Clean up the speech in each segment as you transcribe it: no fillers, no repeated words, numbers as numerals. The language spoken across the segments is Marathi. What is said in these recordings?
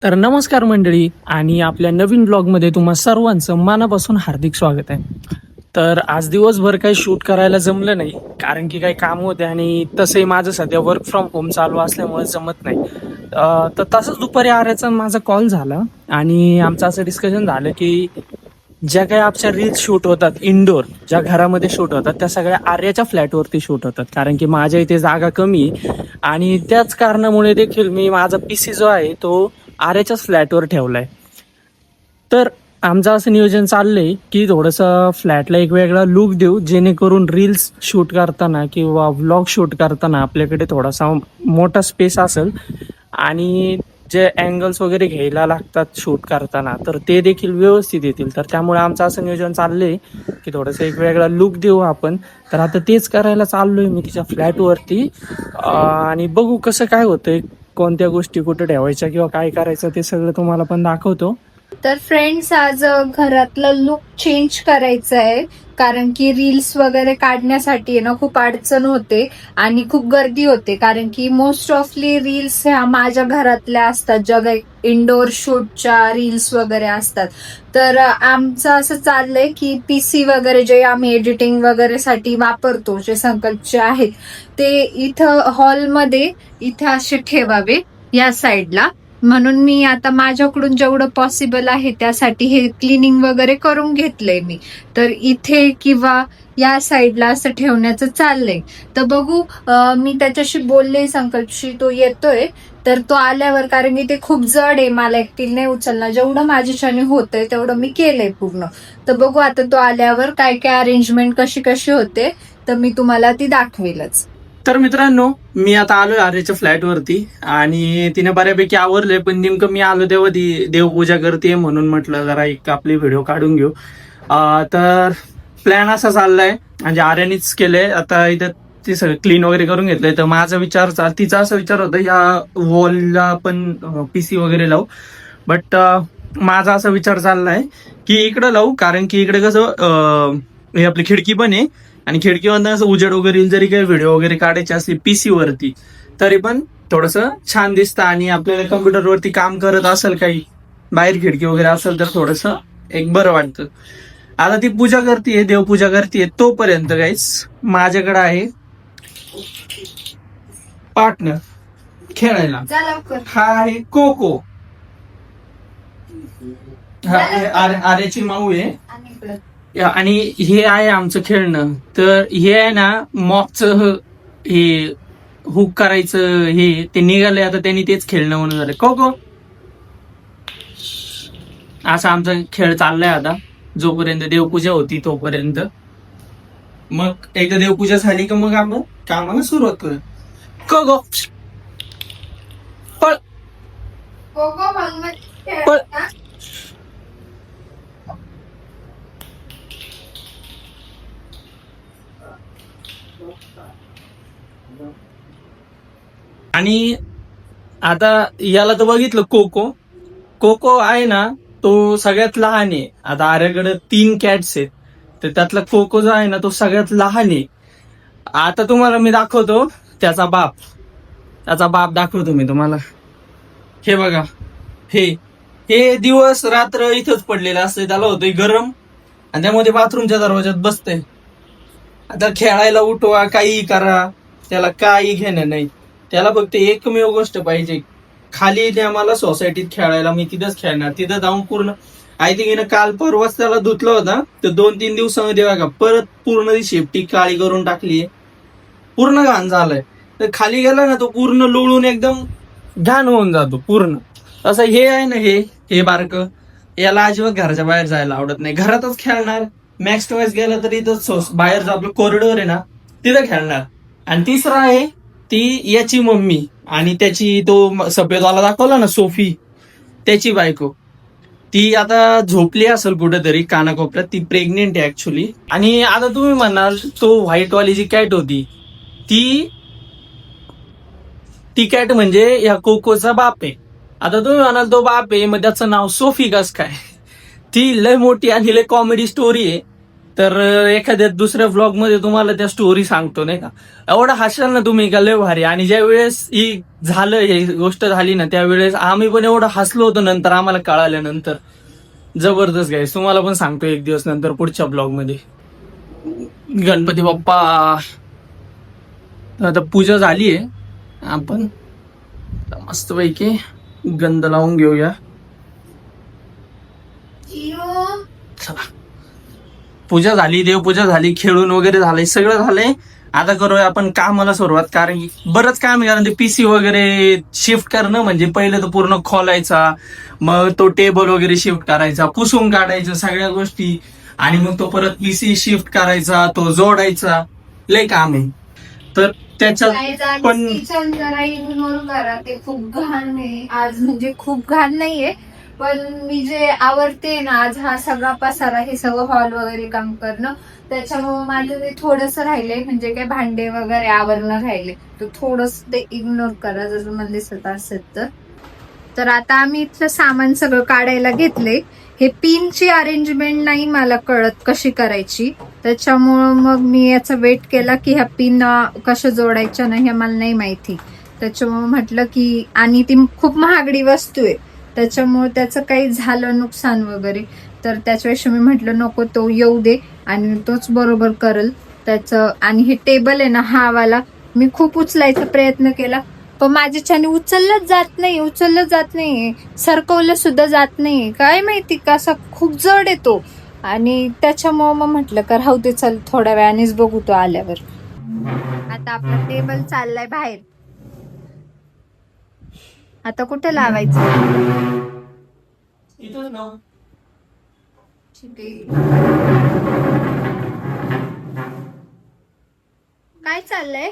तर नमस्कार मंडळी आणि आपल्या नवीन ब्लॉगमध्ये तुम्हा सर्वांचं मनापासून हार्दिक स्वागत आहे. तर आज दिवसभर काही शूट करायला जमलं नाही कारण की काही काम होते आणि तसंही माझं सध्या वर्क फ्रॉम होम चालू असल्यामुळे जमत नाही. तर तसंच दुपारी आर्याचा माझा कॉल झाला आणि आमचं असं डिस्कशन झालं की ज्या काही आमच्या रील्स शूट होतात इंडोर, ज्या घरामध्ये शूट होतात त्या सगळ्या आर्याच्या फ्लॅटवरती शूट होतात कारण की माझ्या इथे जागा कमी आहे. आणि त्याच कारणामुळे देखील मी माझा पीसी जो आहे तो आर्याच्याच फ्लॅटवर ठेवलाय. तर आमचं असं नियोजन चाललंय की थोडंसं फ्लॅटला एक वेगळा लुक देऊ, जेणेकरून रील्स शूट करताना किंवा व्लॉग शूट करताना आपल्याकडे थोडासा मोठा स्पेस असेल आणि जे अँगल्स वगैरे घ्यायला लागतात शूट करताना तर ते देखील व्यवस्थित येतील. तर त्यामुळे आमचं असं नियोजन चाललंय की थोडंसं एक वेगळा लुक देऊ आपण. तर आता तेच करायला चाललोय मी तिच्या फ्लॅटवरती आणि बघू कसं काय होतंय, कोणत्या गोष्टी कुठे ठेवायच्या किंवा काय करायचं ते सगळं तुम्हाला पण दाखवतो. तर फ्रेंड्स, आज घरातलं लुक चेंज करायचं आहे कारण की रील्स वगैरे काढण्यासाठी ना खूप अडचण होते आणि खूप गर्दी होते कारण की मोस्ट ऑफली रील्स ह्या माझ्या घरातल्या असतात, ज्या इंडोर शूटच्या रील्स वगैरे असतात. तर आमचं असं चाललंय की पीसी वगैरे जे आम्ही एडिटिंग वगैरे साठी वापरतो, जे संकल्पचे आहेत ते इथं हॉलमध्ये इथे असे ठेवावे या साईडला. म्हणून मी आता माझ्याकडून जेवढं पॉसिबल आहे त्यासाठी हे क्लिनिंग वगैरे करून घेतलंय मी. तर इथे किंवा या साईडला असं ठेवण्याचं चाललंय. तर बघू, मी त्याच्याशी बोलले संकल्पशी, तो येतोय. तर तो आल्यावर, कारण की ते खूप जड आहे, मला एकटीला नाही उचलणार, जेवढं माझ्याच्याने होतंय तेवढं मी केलंय पूर्ण. तर बघू आता तो आल्यावर काय काय अरेंजमेंट कशी कशी होते तर मी तुम्हाला ती दाखवेलच. तर मित्रांनो, मी आता आलोय आर्याच्या फ्लॅटवरती आणि तिने बऱ्यापैकी आवरलंय, पण नेमकं मी आलो तेव्हा ती देवपूजा करते म्हणून म्हटलं जरा एक आपली व्हिडिओ काढून घेऊ. तर प्लॅन असा चाललाय म्हणजे आर्यानेच केलंय. आता इथं ते सगळं क्लीन वगैरे करून घेतलंय. तर माझा विचार तिचा असा विचार होता या वॉलला आपण पीसी वगैरे लावू, बट माझा असा विचार चाललाय की इकडं लावू कारण की इकडे कसं हे आपली खिडकी पण आहे आणि खिडकीमधनं असं उजेड वगैरे येईल. जरी काही व्हिडिओ वगैरे काढायचे असतील पीसी वरती तरी पण थोडंसं छान दिसतं आणि आपल्याला कम्प्युटरवरती काम करत असेल काही बाहेर खिडकी वगैरे असेल तर थोडंसं एक बरं वाटतं. आता ती पूजा करते, देवपूजा करते, तोपर्यंत गाईस माझ्याकडे आहे पार्टनर खेळायला. हा आहे कोको, हा आर्याची माऊ आहे आणि हे आहे आमचं खेळणं. तर हे आहे ना मॉकचं हे हुक करायचं हे ते निघालंय, आता त्यांनी तेच खेळणं म्हणून झालं. कोको असा आमचा खेळ चाललाय आता जोपर्यंत देवपूजा होती तोपर्यंत. मग एकदा देवपूजा झाली का मग आपण कामाला सुरुवात करू. कोको पळ पळ. आणि आता याला तर बघितलं, कोको कोको आहे ना तो सगळ्यात लहान आहे. आता आर्याकडे 3 कॅट्स आहेत तर त्यातला कोको जो आहे ना तो सगळ्यात लहान आहे. आता तुम्हाला मी दाखवतो त्याचा बाप दाखवतो मी तुम्हाला. हे बघा, हे हे दिवस रात्र इथंच पडलेलं असतंय, त्याला होतंय गरम आणि त्यामध्ये बाथरूमच्या दरवाज्यात बसतंय. आता खेळायला उठवा काही करा त्याला काही घेणं नाही. त्याला फक्त एकमेव गोष्ट पाहिजे, खाली इथे आम्हाला सोसायटीत खेळायला, मी तिथंच खेळणार. तिथं जाऊन पूर्ण आय थिंक हिनं काल परवाच त्याला धुतलं होता तर 2-3 दिवसामध्ये बघा परत पूर्ण ती शेपटी काळी करून टाकलीये, पूर्ण घाण झालंय. तर खाली गेला ना तो पूर्ण लोळून एकदम घाण होऊन जातो पूर्ण. असं हे आहे ना हे बारकं, याला अजिबात घराच्या बाहेर जायला आवडत नाही, घरातच खेळणार. मॅक्स टॉयज गेला तर इथं बाहेर जो आपलं कॉरिडोर आहे ना तिथं खेळणार. आणि तिसरा आहे ती याची मम्मी आणि त्याची तो सफेदवाला दाखवला ना सोफी, त्याची बायको. ती आता झोपली असेल कुठेतरी कानाकोपऱ्यात, ती प्रेग्नेंट आहे ऍक्च्युली. आणि आता तुम्ही म्हणाल तो व्हाईटवाली जी कॅट होती ती कॅट म्हणजे या कोकोचा बाप आहे. आता तुम्ही म्हणाल तो बाप आहे मग त्याचं नाव सोफी कस काय. ती लय मोठी आणि लय कॉमेडी स्टोरी आहे. तर एखाद्या दुसऱ्या व्लॉग मध्ये तुम्हाला त्या स्टोरी सांगतो नाही का. एवढा हसाल ना तुम्ही का लय भारी. आणि ज्या वेळेस ही झालं, ही गोष्ट झाली ना, त्यावेळेस आम्ही पण एवढं हसलो होतो. नंतर आम्हाला कळाल्यानंतर जबरदस्त गाईस. तुम्हाला पण सांगतो एक दिवस नंतर पुढच्या ब्लॉग मध्ये. गणपती बाप्पा. आता पूजा झालीये, आपण मस्तपैकी गंध लावून घेऊया. चला, पूजा झाली, देवपूजा झाली, खेळून वगैरे झालंय, सगळं झालंय. आता करूया आपण कामाला सुरुवात. कारण की बरंच काम आहे. कारण ते पीसी वगैरे शिफ्ट करणं म्हणजे पहिलं तर पूर्ण खोलायचा, मग तो टेबल वगैरे शिफ्ट करायचा, पुसून काढायचं सगळ्या गोष्टी, आणि मग तो परत पीसी शिफ्ट करायचा, तो जोडायचा, लय काम आहे. तर त्याच्यात पण किचन जरा इग्नोर करा, ते खूप घाण आहे आज. म्हणजे खूप घाण नाहीये, पण मी जे आवडते ना आज हा सगळा पसारा, हे सगळं हॉल वगैरे काम करणं, त्याच्यामुळे माझं ते थोडस राहिले. म्हणजे काय भांडे वगैरे आवरणं राहिले, तर थोडस ते इग्नोर करा जसं मला दिसत असेल तर. आता आम्ही इथलं सामान सगळं काढायला घेतले. हे पिनची अरेंजमेंट नाही मला कळत कशी करायची, त्याच्यामुळं मग मी याचा वेट केला की ह्या पिन कशा जोडायच्या नाही हे मला नाही माहिती. त्याच्यामुळे म्हटलं की, आणि ती खूप महागडी वस्तू आहे, त्याच्यामुळे त्याचं काही झालं नुकसान वगैरे तर त्याच्यापेक्षा मी म्हटलं नको, तो येऊ दे आणि तोच बरोबर करल त्याचं. आणि हे टेबल आहे ना, हा वाला मी खूप उचलायचा प्रयत्न केला, पण माझ्याच्याने उचललंच जात नाही, सरकवलं सुद्धा जात नाही. काय माहिती का, असा खूप जड येतो. आणि त्याच्यामुळे मग म्हटलं का राहू दे, चल थोड्या वेळानेच बघू तो आल्यावर. आता आपला टेबल चाललाय बाहेर. आता कुठे लावायचं? इथंच ना. काय चाललंय?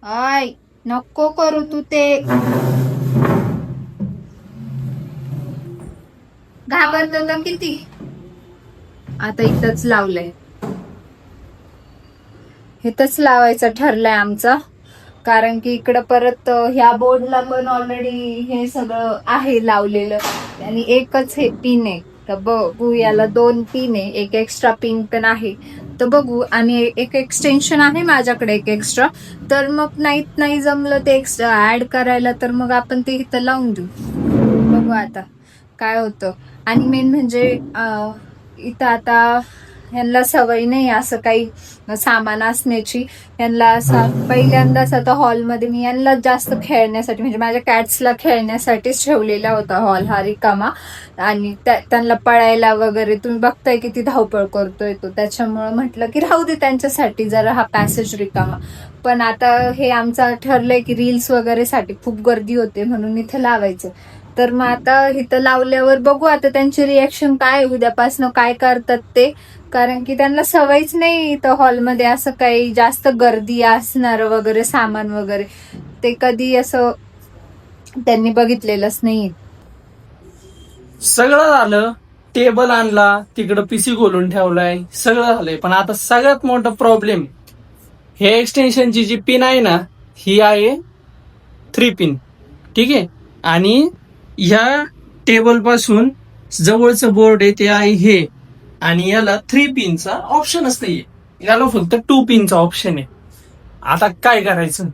आय नको करू तू ते. घाबरतो का किती? आता इथंच लावलंय, इथंच लावायचं ठरलंय आमचं. कारण की इकडं परत ह्या बोर्डला पण ऑलरेडी हे सगळं आहे लावलेलं, आणि एकच हे पिन आहे. तर बघू, याला 2 पिन आहे, एक एक्स्ट्रा पिन पण आहे तर बघू. आणि एक एक्सटेन्शन आहे माझ्याकडे, एक एक्स्ट्रा. तर मग नाही जमलं ते एक्स्ट्रा ऍड करायला, तर मग आपण ते इथं लावून देऊ. बघू आता काय होतं. आणि मेन म्हणजे इथं आता ह्यांना सवय नाही असं काही सामान असण्याची. यांना असं पहिल्यांदाच आता हॉलमध्ये मी यांना जास्त खेळण्यासाठी, म्हणजे माझ्या कॅट्सला खेळण्यासाठीच ठेवलेला होता हॉल हा रिकामा. आणि त्यांना पळायला वगैरे तुम्ही बघताय किती धावपळ करतोय तो, त्याच्यामुळे म्हटलं की राहू दे त्यांच्यासाठी जरा हा पॅसेज रिकामा. पण आता हे आमचं ठरलंय की रील्स वगैरे साठी खूप गर्दी होते म्हणून इथे लावायचं. तर मग आता इथं लावल्यावर बघू आता त्यांची रिॲक्शन काय, उद्यापासून काय करतात ते. कारण की त्यांना सवयच नाही इथं हॉलमध्ये असं काही जास्त गर्दी असणार वगैरे, सामान वगैरे ते कधी असं त्यांनी बघितलेलंच नाही. सगळं झालं, टेबल आणला, तिकडं पीसी खोलून ठेवलाय, सगळं झालंय. पण आता सगळ्यात मोठा प्रॉब्लेम, हे एक्सटेन्शनची जी पिन आहे ना, ही आहे 3 पिन, ठीक आहे. आणि ह्या टेबल पासून जवळचं बोर्ड आहे ते आहे हे, आणि याला 3 पिनचा ऑप्शनच नाहीये, याला फक्त 2 पिनचा ऑप्शन आहे. आता काय करायचं?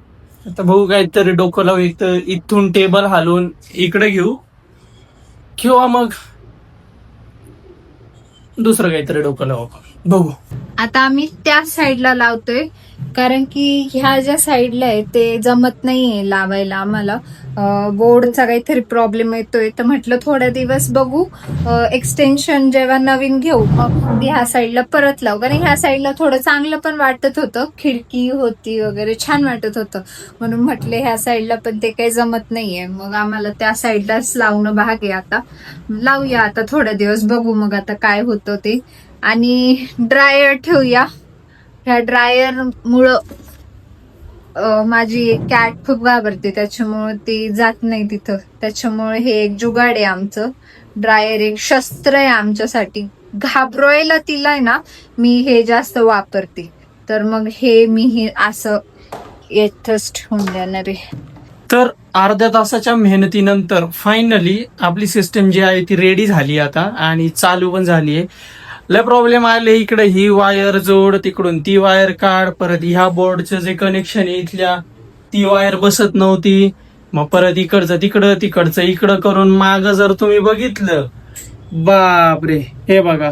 आता भाऊ काहीतरी डोकं लावू, एक तर इथून टेबल हलवून इकडे घेऊ, किंवा मग दुसरं काहीतरी डोकं लावू, बघू. आता आम्ही त्या साईडला लावतोय, कारण की ह्या ज्या साईडला आहे ते जमत नाहीये लावायला आम्हाला. बोर्डचा काहीतरी प्रॉब्लेम येतोय, तर म्हटलं थोड्या दिवस बघू, एक्सटेन्शन जेव्हा नवीन घेऊ मग ह्या साईडला परत लावू. कारण ह्या साईडला थोडं चांगलं पण वाटत होतं, खिडकी होती वगैरे छान वाटत होतं, म्हणून म्हटले ह्या साईडला पण ते काही जमत नाहीये, मग आम्हाला त्या साईडलाच लावणं भाग आहे. आता लावूया, आता थोड्या दिवस बघू मग आता काय होतं ते. आणि ड्रायर ठेवूया, ह्या ड्रायर मुळे माझी कॅट खूप घाबरते, त्याच्यामुळे ती जात नाही तिथं. त्याच्यामुळे हे एक जुगाड आहे आमचं. ड्रायर एक शस्त्र आहे आमच्यासाठी. घाबरवायला तिला आहे ना मी हे जास्त वापरते, तर मग हे मी हे असं येथच ठेवून देणार आहे. तर अर्ध्या तासाच्या मेहनतीनंतर फायनली आपली सिस्टम जी आहे ती रेडी झाली आता, आणि चालू पण झाली आहे. लय प्रॉब्लेम आले इकडे. ही वायर जोड, तिकडून ती वायर काढ, परत ह्या बोर्डचं जे कनेक्शन आहे इथल्या ती वायर बसत नव्हती, मग परत इकडचं तिकडचं इकडं करून माग जर तुम्ही बघितलं, बापरे, हे बघा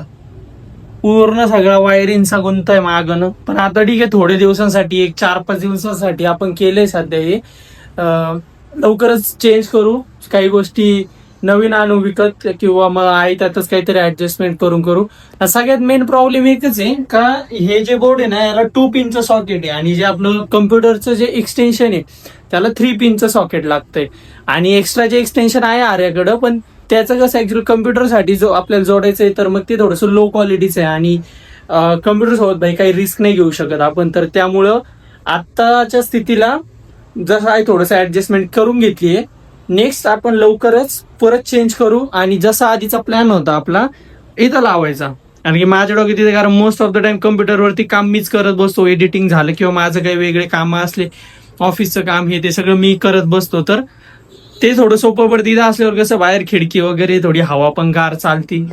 पूर्ण सगळा वायरिंगचा गुंत आहे मागणं. पण आता ठीक आहे, थोडे दिवसांसाठी, एक 4-5 दिवसांसाठी आपण केलंय सध्या हे. लवकरच चेंज करू, काही गोष्टी नवीन आणू विकत, किंवा मग आहे त्यातच काहीतरी ऍडजस्टमेंट करू. सगळ्यात मेन प्रॉब्लेम एकच आहे का हे जे बोर्ड आहे ना, याला 2 पिनचं सॉकेट आहे, आणि जे आपलं कम्प्युटरचं जे एक्सटेन्शन आहे त्याला 3 पिनचं सॉकेट लागतंय. आणि एक्स्ट्रा जे एक्सटेन्शन आहे आर्याकडं, पण त्याचं कसं ऍक्च्युअली कम्प्युटरसाठी जो आपल्याला जोडायचं आहे, तर मग ते थोडंसं लो क्वालिटीचं आहे, आणि कम्प्युटर सोबत भाई काही रिस्क नाही घेऊ शकत आपण. तर त्यामुळं आत्ताच्या स्थितीला जसं आहे थोडंसं ऍडजस्टमेंट करून घेतलीये. नेक्स्ट आपण लवकरच परत चेंज करू, आणि जसा आधीचा प्लॅन होता आपला इथं लावायचा. कारण की माझ्या डोक्यात तिथे, कारण मोस्ट ऑफ द टाइम कम्प्युटरवरती काम मीच करत बसतो, एडिटिंग झालं किंवा माझं काही वेगळे कामं असले, ऑफिसचं काम हे ते सगळं मी करत बसतो, तर ते थोडं सोपं पडतं. इथं असल्यावर कसं बाहेर खिडकी वगैरे, थोडी हवा पण गार चालती,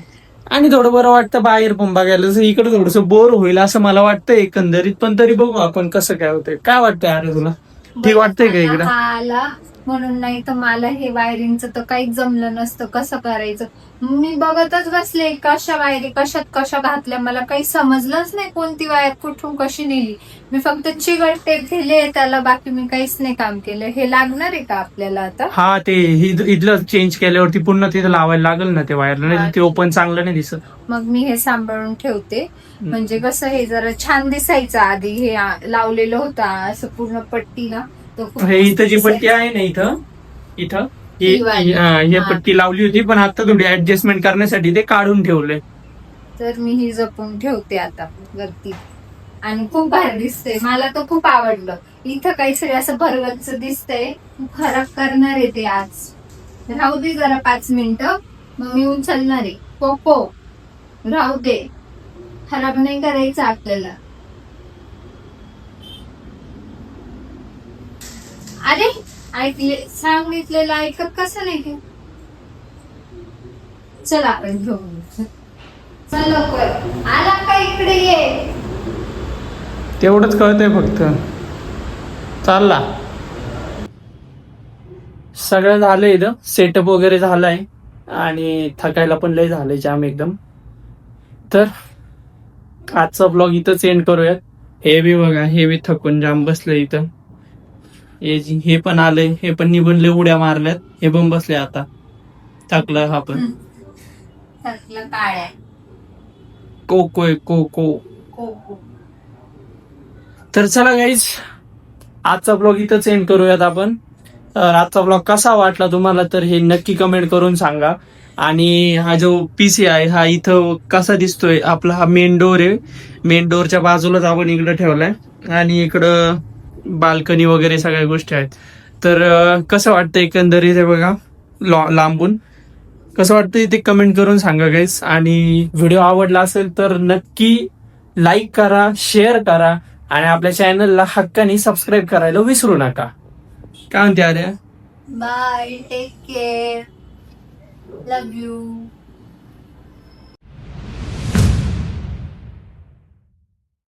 आणि थोडं बरं वाटतं बाहेर पण बघायला. जसं इकडे थोडंसं बोर होईल असं मला वाटतं एकंदरीत, पण तरी बघू आपण कसं काय होतंय. काय वाटतंय अरे तुला, ठीक वाटतंय का इकडं? आला म्हणून, नाही तर मला हे वायरिंगचं तर काहीच जमलं नसतं, कसं करायचं. मी बघतच बसले कशा वायरी कशा घातल्या, मला काही समजलंच नाही कोणती वायर कुठून कशी नेली. मी फक्त चिकट टेप दिले त्याला, बाकी मी काहीच नाही काम केलं. हे लागणार आहे का आपल्याला आता? हा, ते इथलं चेंज केल्यावरती पुन्हा तिथं लावायला लागेल ना ते वायर, नाही ते ओपन चांगलं नाही दिसत. मग मी हे सांभाळून ठेवते, म्हणजे कसं हे जरा छान दिसायचं. आधी हे लावलेलं होतं असं पूर्ण पट्टीला, हे इथं जी पट्टी आहे ना, इथं ही पट्टी लावली होती, पण आता थोडी ऍडजस्टमेंट करण्यासाठी ते काढून ठेवलंय. तर मी ही जपून ठेवते आता वरती. आणि खूप भारी दिसतंय, मला तर खूप आवडलं. इथं काहीतरी असं भरगच्च दिसतंय, खराब करणार आहे ते आज. राहू दे जरा 5 मिनिटं, मग मी उचलणार आहे. कोको राहू दे, खराब नाही करायचं आपल्याला. अरे ऐकले, सांगितलेलं ऐकत कसं नाही ते. चल आपण घेऊन, चल लवकर. आला का इकडे ये. तेवढंच कळतंय फक्त, चालला. सगळं झालंय इथं, सेटअप वगैरे झालाय, आणि थकायला पण लय झालंय जाम एकदम. तर आजचा ब्लॉग इथंच एंड करूयात. हे बी बघा, हे बी थकून जाम बसलंय इथं. हे पण आलंय, हे पण निबंधले उड्या मारल्यात, हे पण बसले आता. थकलं हा पण. थकलं काळ्या कोको. कोको. तर चला गाईज, आजचा ब्लॉग इथंच एंड करूयात आपण. तर आजचा ब्लॉग कसा वाटला तुम्हाला, तर हे नक्की कमेंट करून सांगा. आणि हा जो पीसी आहे हा इथं कसा दिसतोय, आपला हा मेन डोर आहे, मेन डोरच्या बाजूलाच आपण इकडं ठेवलाय, आणि इकडं बाल्कनी वगैरे सगळ्या गोष्टी आहेत. तर कसं वाटतं एकंदरीत हे बघा लांबून, कसं वाटतं ते कमेंट करून सांगा गाईज. आणि व्हिडिओ आवडला असेल तर नक्की लाईक करा, शेअर करा, आणि आपल्या चॅनलला हक्काने सबस्क्राईब करायला विसरू नका. काय म्हणते Arya? Bye, take care, love you.